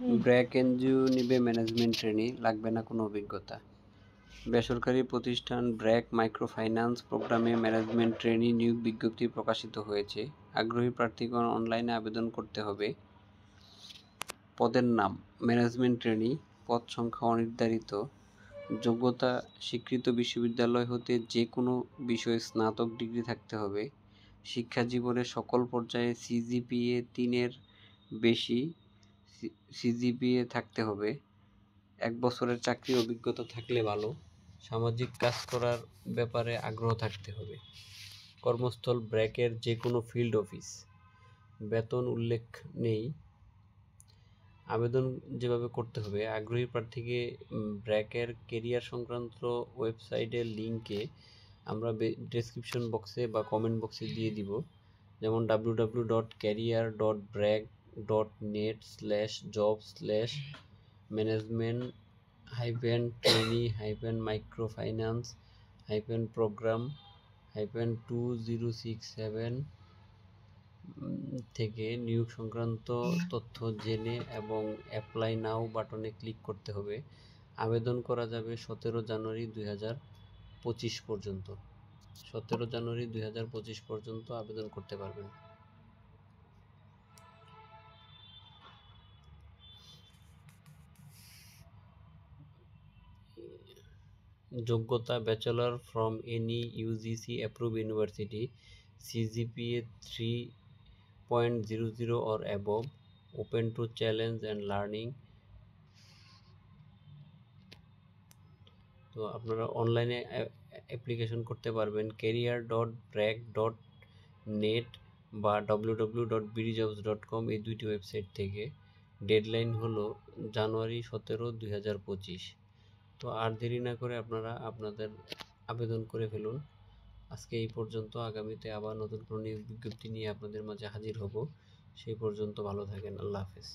BRAC NGO নিবে management trainee, লাগবে না কোনো অভিজ্ঞতা। বেসরকারি প্রতিষ্ঠান ব্র্যাক মাইক্রোফাইন্যান্স প্রোগ্রামে ম্যানেজমেন্ট ট্রেনি নিয়োগ বিজ্ঞপ্তি প্রকাশিত হয়েছে। আগ্রহী প্রার্থীগণ অনলাইনে আবেদন করতে হবে। পদের নাম ম্যানেজমেন্ট ট্রেনি, পদ সংখ্যা অনির্ধারিত। যোগ্যতা স্বীকৃত বিশ্ববিদ্যালয় হতে যে কোনো বিষয়ে স্নাতক ডিগ্রি থাকতে হবে। শিক্ষা জীবনের সকল পর্যায়ে সিজিপিএ 3-এর বেশি সিজিপিএ থাকতে হবে। 1 বছরের চাকরি অভিজ্ঞতা থাকলে ভালো। সামাজিক কাজ করার ব্যাপারে আগ্রহ থাকতে হবে। কর্মস্থল ব্র্যাকের যে কোনো ফিল্ড অফিস। বেতন উল্লেখ নেই। আবেদন যেভাবে করতে হবে, আগ্রহী প্রার্থীকে ব্র্যাকের কেরিয়ার সংক্রান্ত ওয়েবসাইটের লিঙ্কে আমরা ডেসক্রিপশন বক্সে বা কমেন্ট বক্সে দিয়ে দিব, যেমন www.career.brag.net/jobs/management-training-program-2067 থেকে নিয়োগ সংক্রান্ত তথ্য জেনে এবং অ্যাপ্লাই নাও বাটনে ক্লিক করতে হবে। আবেদন করা যাবে 17 জানুয়ারি 2025 পর্যন্ত। 17 জানুয়ারি 2025 পর্যন্ত আবেদন করতে পারবেন। যোগ্যতা bachelor from any UGC approve university, CGPA 3.00 or above, open to challenge and learning। তো আপনারা অনলাইনে অ্যাপ্লিকেশন করতে পারবেন career.brag.net বা www.bdjobs.com এই দুইটি ওয়েবসাইট থেকে। ডেডলাইন হলো জানুয়ারি 17, 2025। তো আর দেরি না করে আপনারা আপনাদের আবেদন করে ফেলুন। আজকে এই পর্যন্ত। আগামীতে আবার নতুন কোনো নিয়োগ বিজ্ঞপ্তি নিয়ে আপনাদের মাঝে হাজির হব। সেই পর্যন্ত ভালো থাকেন। আল্লাহ হাফেজ।